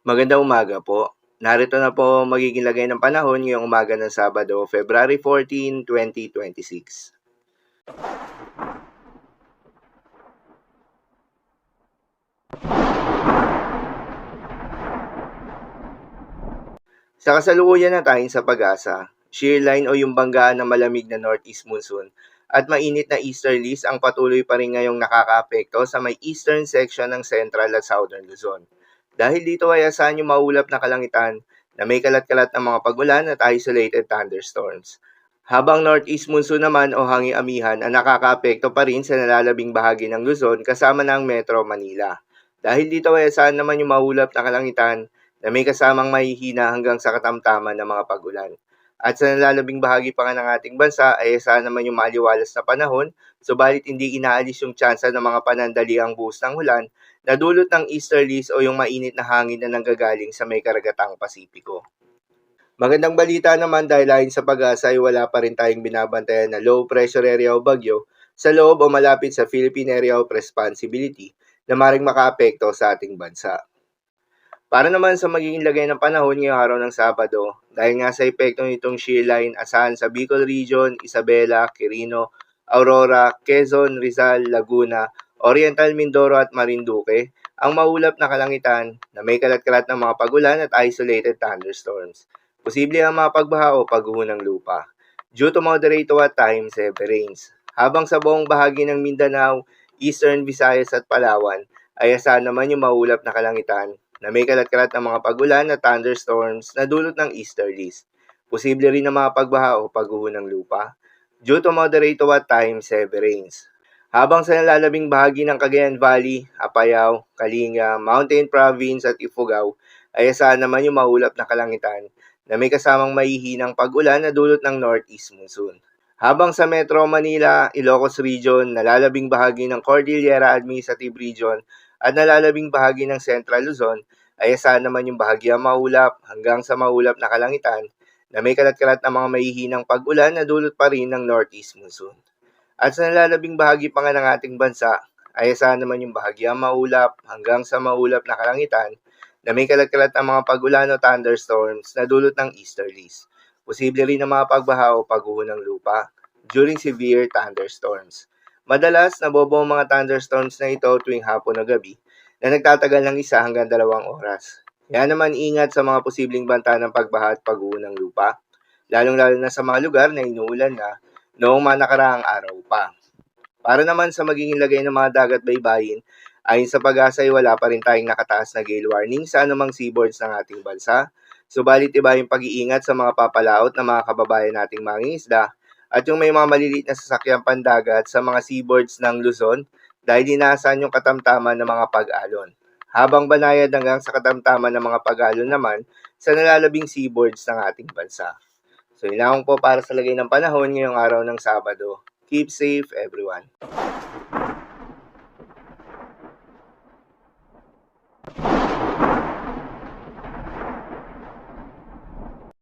Magandang umaga po. Narito na po magiging lagay ng panahon ngayong umaga ng Sabado, February 14, 2026. Sa kasalukuyan na tayong sa pag-asa, shear line o yung banggaan ng malamig na northeast monsoon at mainit na easterlies ang patuloy pa rin ngayong nakakaapekto sa may eastern section ng central at southern Luzon. Dahil dito ay asahan yung maulap na kalangitan na may kalat-kalat ng mga pagulan at isolated thunderstorms. Habang northeast monsoon naman o hangi-amihan ang nakakaapekto pa rin sa nalalabing bahagi ng Luzon kasama ng Metro Manila. Dahil dito ay asahan naman yung maulap na kalangitan na may kasamang mahihina hanggang sa katamtaman ng mga pagulan. At sa nalalabing bahagi pa nga ng ating bansa ay asahan naman yung maliwalas na panahon, subalit hindi inaalis yung tsansa ng mga panandaliang buhos ng ulan na dulot ng easterlies o yung mainit na hangin na nanggagaling sa may karagatang Pasipiko. Magandang balita naman dahil ayon sa pag-asa ay wala pa rin tayong binabantayan na low pressure area o bagyo sa loob o malapit sa Philippine Area of Responsibility na maring makaapekto sa ating bansa. Para naman sa magiging lagay ng panahon ngayong araw ng Sabado, dahil nga sa epekto nitong shear line asahan sa Bicol Region, Isabela, Quirino, Aurora, Quezon, Rizal, Laguna, Oriental Mindoro at Marinduque, ang maulap na kalangitan na may kalat-kalat ng mga pagulan at isolated thunderstorms. Posible ang mga pagbaha o pagguho ng lupa. Due to moderate to at times heavy rains. Habang sa buong bahagi ng Mindanao, Eastern Visayas at Palawan, ay asahan naman yung maulap na kalangitan na may kalat-kalat ng mga pagulan at thunderstorms na dulot ng easterlies. Posible rin ang mga pagbaha o pagguho ng lupa due to moderate to at times heavy rains. Habang sa nalalabing bahagi ng Cagayan Valley, Apayao, Kalinga, Mountain Province at Ifugao, ay asahan naman yung maulap na kalangitan na may kasamang mahihinang pag-ulan na dulot ng northeast monsoon. Habang sa Metro Manila, Ilocos Region, nalalabing bahagi ng Cordillera Administrative Region at nalalabing bahagi ng Central Luzon, ay asahan naman yung bahagyang maulap hanggang sa maulap na kalangitan na may kalat-kalat na mga mahihinang pag-ulan na dulot pa rin ng northeast monsoon. At sa nalalabing bahagi pa nga ng ating bansa, ay asahan naman yung bahagyang maulap hanggang sa maulap na kalangitan na may kalat-kalat ng mga pagulan o thunderstorms na dulot ng easterlies. Posible rin ang mga pagbaha o pagguho ng lupa during severe thunderstorms. Madalas, nabobo ang mga thunderstorms na ito tuwing hapon o gabi na nagtatagal ng 1 hanggang 2 oras. Kaya naman ingat sa mga posibleng banta ng pagbaha at pagguho ng lupa, lalong-lalo na sa mga lugar na inuulan na noong mga nakaraang araw pa. Para naman sa magiging lagay ng mga dagat baybayin, ayon sa pag-asa ay wala pa rin tayong nakataas na gale warning sa anumang seaboards ng ating bansa. Subalit iba yung pag-iingat sa mga papalaot ng mga kababayan nating mangingisda at yung may mga maliliit na sasakyang pandagat sa mga seaboards ng Luzon dahil inaasahan yung katamtaman ng mga pag-alon. Habang banayad hanggang sa katamtaman ng mga pag-alon naman sa nalalabing seaboards ng ating bansa. So yun lang po para sa lagay ng panahon ngayong araw ng Sabado. Keep safe everyone.